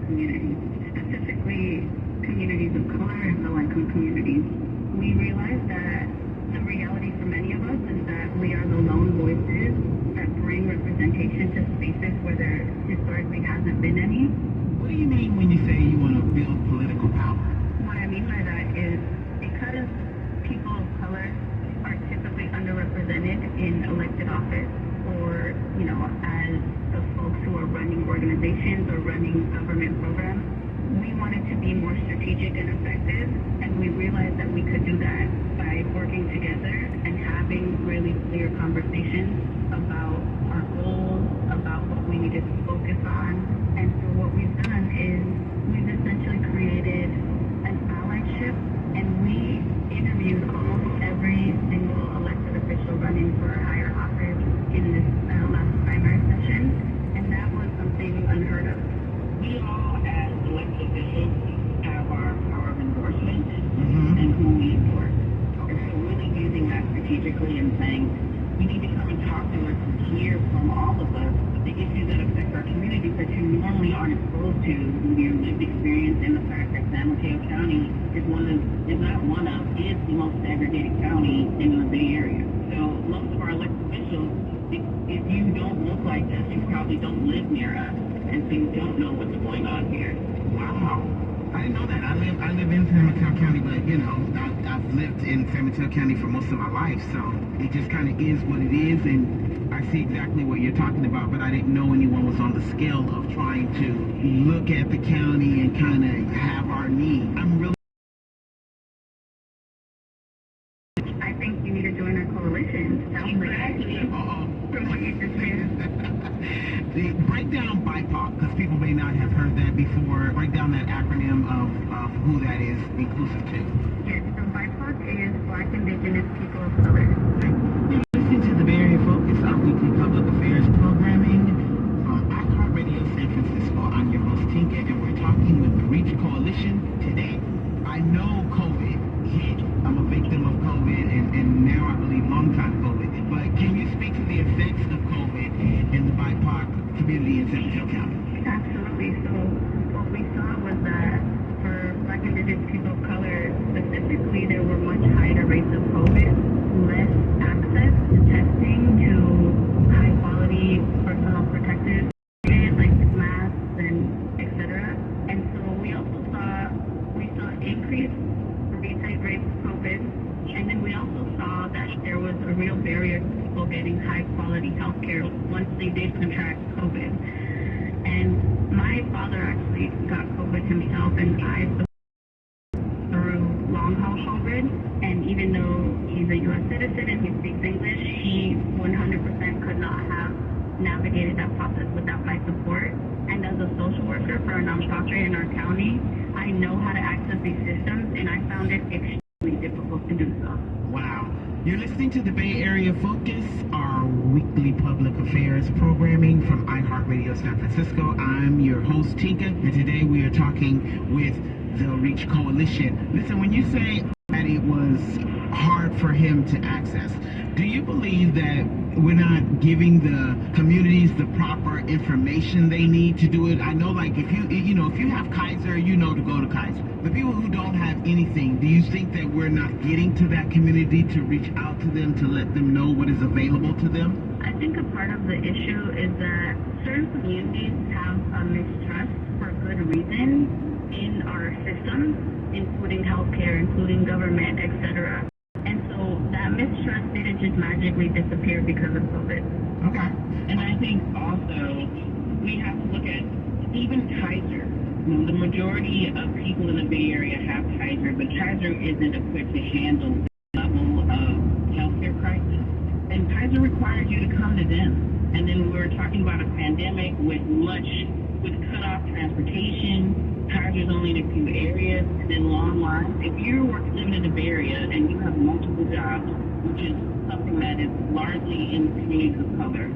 communities, specifically communities of color and low-income communities. We realize that the reality for many of us is that we are the lone voices that bring representation to spaces where there historically hasn't been any. What do you mean when you say you want to build political power? What I mean by that is because people of color are typically underrepresented in elected office or, as the folks who are running organizations or running government programs, we wanted to be more strategic and effective, and we realized that we could do that by working together and having really clear conversations about our goals, about what we needed to focus on. And so what we've done is we've essentially created an allyship, and we interviewed almost every single elected official running for a higher office in this last primary session, and that was something unheard of. We all, as elected officials, have our power of endorsement and who we endorse. And so really using that strategically and saying, we need to come and talk to us and hear from all of us the issues that affect our communities that you normally aren't exposed to with your lived experience, and the fact that San Mateo County is the most segregated county in the Bay Area. So most of our elected officials, if you don't look like us, you probably don't live near us, and so you don't know what's going on here. Wow. I didn't know that. I live in San Mateo County, but I've lived in San Mateo County for most of my life, so it just kind of is what it is, and I see exactly what you're talking about, but I didn't know anyone was on the scale of trying to look at the county and kind of have our need. I think you need to join our coalition. Sounds like from what you just said. Break down BIPOC, because people may not have heard that before. Break down that acronym of who that is inclusive to. Yes, so BIPOC is Black, Indigenous, People of Color. Listen to the Bay Area Focus, our weekly public affairs programming from iHeartRadio San Francisco. I'm your host, Tinka, and we're talking with the Reach Coalition today. I know COVID hit. I'm a victim of COVID, and now I believe long-time COVID. But can you speak to the effects of COVID in the BIPOC community in San Mateo County? Absolutely. So what we saw was that for Black, Indigenous, People of Color, specifically, there were much higher rates of COVID, less access to testing, to high-quality personal protective like masks and etc. And so we also saw increased repeat rates of COVID, and then we also saw that there was a real barrier to people getting high-quality health care once they did contract COVID. And my father actually got COVID himself, and I through long-haul COVID, and even though he's a U.S. citizen and he speaks English, he 100% could not have navigated that process without my support. And as a social worker for a nonprofit in our county, I know how to access these systems, and I found it extremely difficult to do so. Wow. You're listening to the Bay Area Focus, our weekly public affairs programming from iHeartRadio San Francisco. I'm your host, Tinka, and today we are talking with the Reach Coalition. Listen, when you say that it was hard for him to access, do you believe that we're not giving the communities the proper information they need to do it? I know, like, if you have Kaiser, to go to Kaiser. The people who don't have anything, do you think that we're not getting to that community to reach out to them, to let them know what is available to them? I think a part of the issue is that certain communities have a mistrust for good reason in our systems, including healthcare, including government, etc. And so that mistrust didn't just magically disappear because of COVID. Okay. And I think also we have to look at even Kaiser. The majority of people in the Bay Area have Kaiser, but Kaiser isn't equipped to handle the level of healthcare crisis. And Kaiser requires you to come to them. And then we're talking about a pandemic with cut off transportation. Kaiser's only in a few areas, and then long lines. If you're living in the Bay Area and you have multiple jobs, which is something that is largely in communities of color,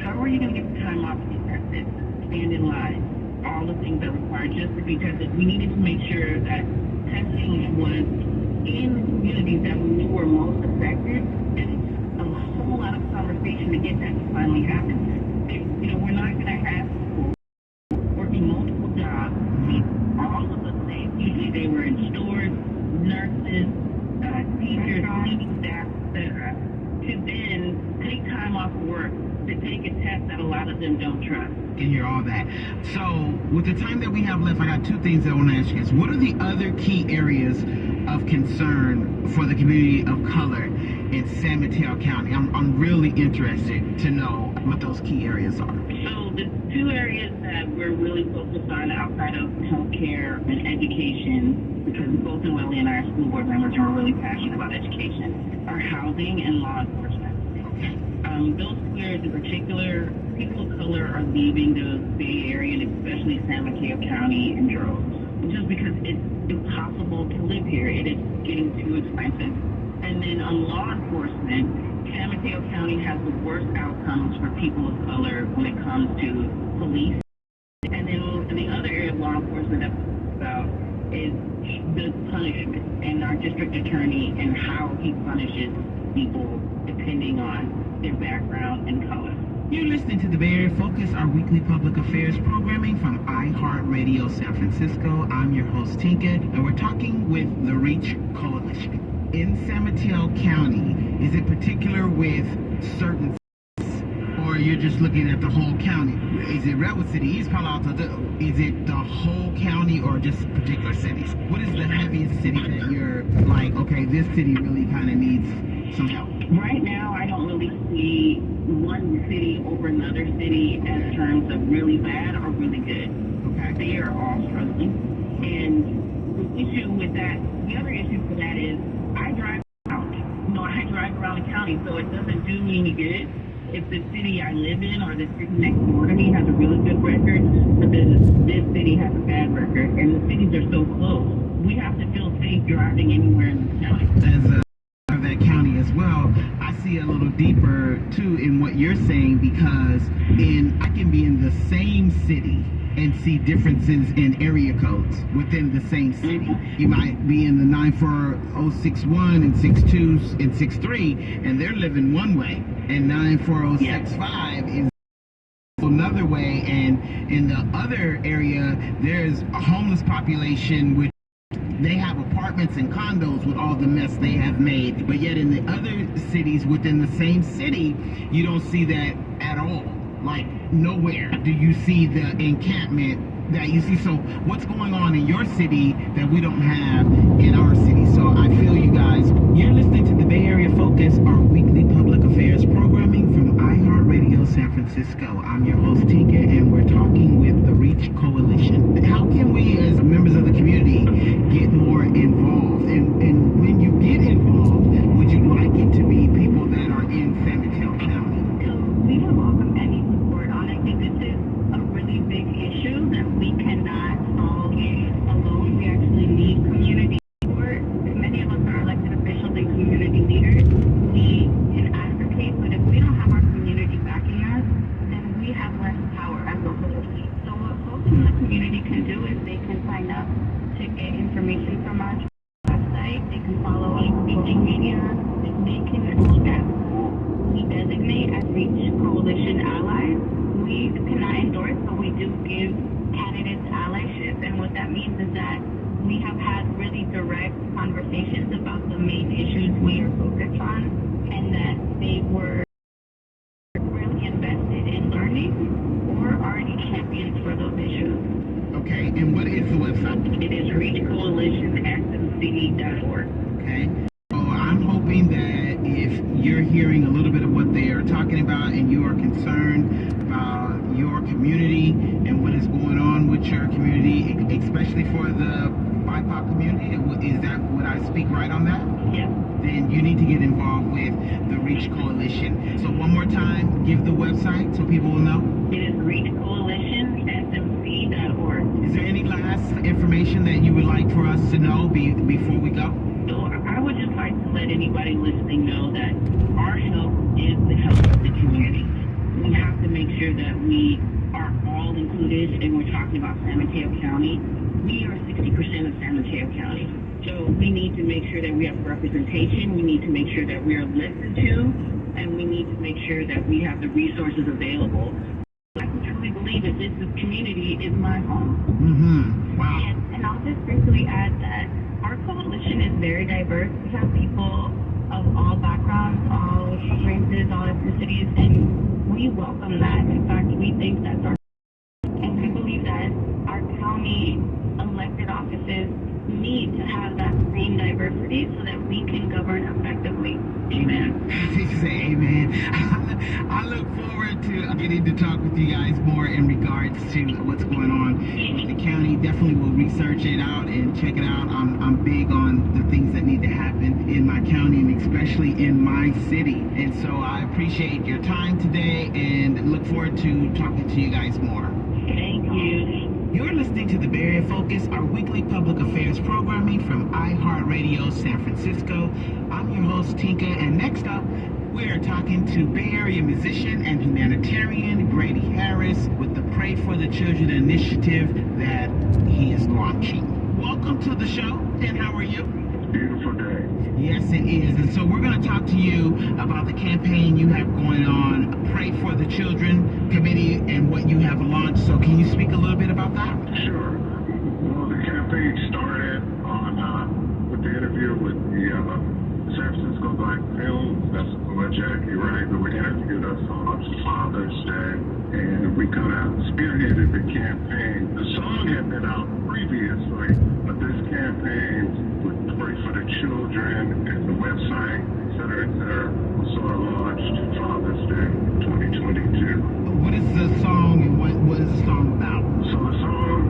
how are you going to get the time off to get tested, stand in line, all the things that are required just to be tested? We needed to make sure that testing was in the communities that we knew were most affected, and a whole lot of conversation to get that to finally happen. We're not going to have people working multiple jobs to take a test that a lot of them don't trust. Can hear all that. So, with the time that we have left, I got two things I want to ask you guys. What are the other key areas of concern for the community of color in San Mateo County? I'm really interested to know what those key areas are. So the two areas that we're really focused on outside of healthcare and education, because both Noelle and our school board members are really passionate about education, are housing and law enforcement. Okay. Those two areas in particular, people of color are leaving the Bay Area and especially San Mateo County in droves, just because it's impossible to live here. It is getting too expensive. And then on law enforcement, San Mateo County has the worst outcomes for people of color when it comes to police. And then the other area of law enforcement that we're about is the punishment and our district attorney and how he punishes people depending on their background and color. You're listening to the Bay Area Focus, our weekly public affairs programming from iHeartRadio San Francisco. I'm your host, Tinka, and we're talking with the REACH Coalition. In San Mateo County, is it particular with certain cities, or you're just looking at the whole county? Is it Redwood City, East Palo Alto? Is it the whole county or just particular cities? What is the heaviest city that you're like, okay, this city really kind of needs some help? Right now, I don't really see one city over another city in terms of really bad or really good. Okay. They are all struggling. And the issue with that, the other issue for that is I drive out. I drive around the county, so it doesn't do me any good if the city I live in or the city next door to me has a really good record, but then this city has a bad record, and the cities are so close. We have to feel safe driving anywhere in this county. As that county as well, I see a little deeper too in what you're saying, because I can be in the same city and see differences in area codes within the same city. You might be in the 94061 and 62 and 63, and they're living one way, and 94065 is another way, and in the other area there's a homeless population which they have apartments and condos with all the mess they have made, but yet in the other cities within the same city you don't see that at all. Like, nowhere do you see the encampment that you see. So what's going on in your city that we don't have in our city? So I feel you guys. You're listening to the Bay Area Focus, our weekly public affairs programming from iHeartRadio San Francisco. I'm your host, Tinka, and we're talking with the REACH Coalition. How can we, as members of the community, get more involved? And when you get involved, would you like it to be people that are in San Mateo County? We would welcome any support on it. I think this is a really big issue that we cannot solve alone. We actually need community support. Many of us are elected officials and community leaders. We can advocate, but if we don't have our community backing us, then we have less power as a whole. So what folks in the community can do is they can sign up to get information from our website. They can follow us on social media. They can look at who we designate as REACH Coalition allies. We cannot endorse, but we do give candidates allyship. And what that means is that we have had really direct conversations about the main issues we are focused on, and that they were really invested in learning or already champions for those issues. Okay, and what is the website? It is reachcoalitionsmc.org. Okay. So I'm hoping that if you're hearing a little bit of what they are talking about and you are concerned about your community and what is going on with your community, especially for the BIPOC community, is that what I speak right on that? Yeah. Then you need to get involved with the REACH Coalition. So one more time, give the website so people will know. It is reachcoalitionsmc.org. Is there any last information that you would like for us to know before we go? So I would just like to let anybody listening know that our health is the health of the community. We have to make sure that we are all included, and we're talking about San Mateo County. We are 60% of San Mateo County. So we need to make sure that we have representation, we need to make sure that we are listened to, and we need to make sure that we have the resources available. I can truly believe that this community is my home. Mm-hmm. Wow. And I'll just briefly add that our coalition is very diverse. We have people of all backgrounds, all races, all ethnicities, and we welcome that. In fact, we think that's our, and we believe that our county elected offices need to have that same diversity so that we can govern effectively. Amen. Say amen. I look forward to getting to talk with you guys more in regards to what's going on with the county. Definitely will research it out and check it out. I'm big on the things that need to happen in my county and especially in my city. And so I appreciate your time today and look forward to talking to you guys more. Thank you. You're listening to the Bay Area Focus, our weekly public affairs programming from iHeartRadio San Francisco. I'm your host, Tinka, and next up, we are talking to Bay Area musician and humanitarian Grady Harris with the Pray for the Children initiative that he is launching. Welcome to the show, and how are you? Beautiful day. Yes, it is. And so we're going to talk to you about the campaign you have going on, Pray for the Children Committee, and what you have launched. So can you speak a little bit about that? Sure. Well, the campaign started on with the interview with the San Francisco Black Film Festival at Jackie Wright, who interviewed us on Father's Day, and we kind of spearheaded the campaign. The song had been out previously, but this campaign would Pray for the Children and the website, et cetera, was sort of launched Father's Day 2022. What is the song and what is the song about? So the song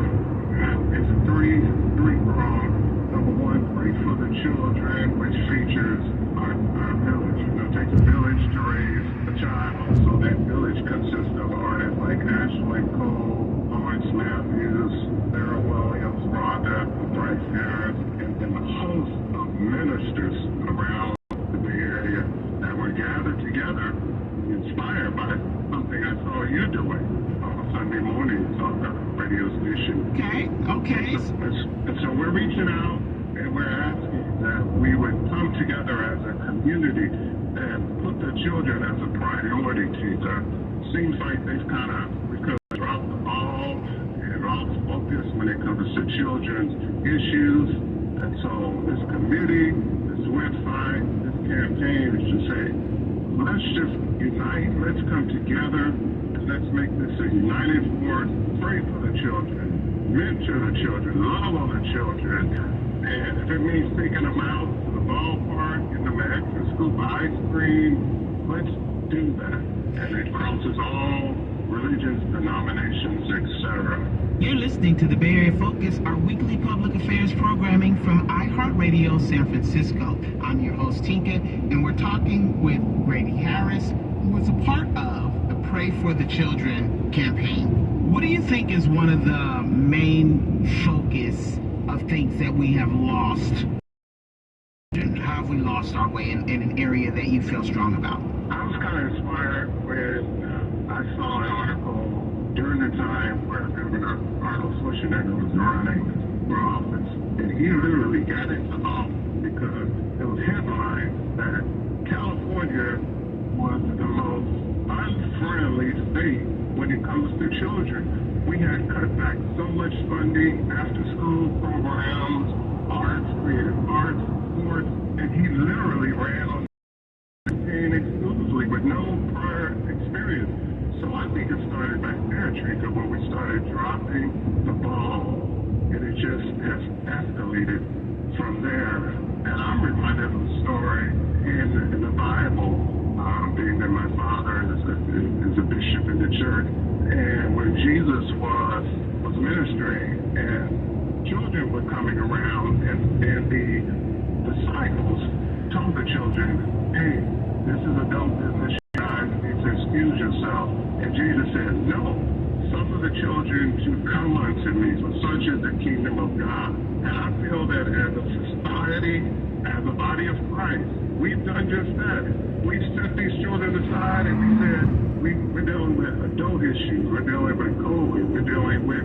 is three-pronged. Number one, Pray for the Children, which features our village. It takes a village to raise a child. So that village consists of artists like Ashley Cole, Lawrence Matthews, Sarah Williams, Rhonda, Bryce Harris, and a host of ministers around the Bay Area that were gathered together, inspired by something I saw you doing on Sunday mornings on the radio station. Okay. And so we're reaching out and we're asking that we would come together as a community and put the children as a priority. Seems like we've kind of dropped the ball and lost focus when it comes to children's issues. And so this committee, this website, this campaign is to say, let's just unite, let's come together, and let's make this a united force. Pray for the children, mentor the children, love on the children, and if it means taking them out to the ballpark, getting them an extra scoop of ice cream, let's do that. And it crosses all religions, denominations, etc. You're listening to the Bay Area Focus, our weekly public affairs programming from iHeartRadio San Francisco. I'm your host, Tinka, and we're talking with Grady Harris, who is a part of the Pray for the Children campaign. What do you think is one of the main focus of things that we have lost? How have we lost our way in an area that you feel strong about? I was kind of inspired when I saw an article during the time where Governor Arnold Schwarzenegger was running for office, and he literally got into office because it was headlines that California was the most unfriendly state when it comes to children. We had cut back so much funding, after-school programs, arts, creative arts, sports, and he literally ran on exclusively with no prior experience. So I think it started back there, Trinka, when we started dropping the ball, and it just has escalated from there. And I'm reminded of a story in the Bible, being that my father is a bishop in the church, and when Jesus was ministering, and children were coming around, and the disciples told the children, hey, this is adult business, you guys need to excuse yourself. And Jesus said, no, suffer the children to come unto me, for such is the kingdom of God. And I feel that as a society, as a body of Christ, we've done just that. We've set these children aside and we said, we're dealing with adult issues, we're dealing with COVID, we're dealing with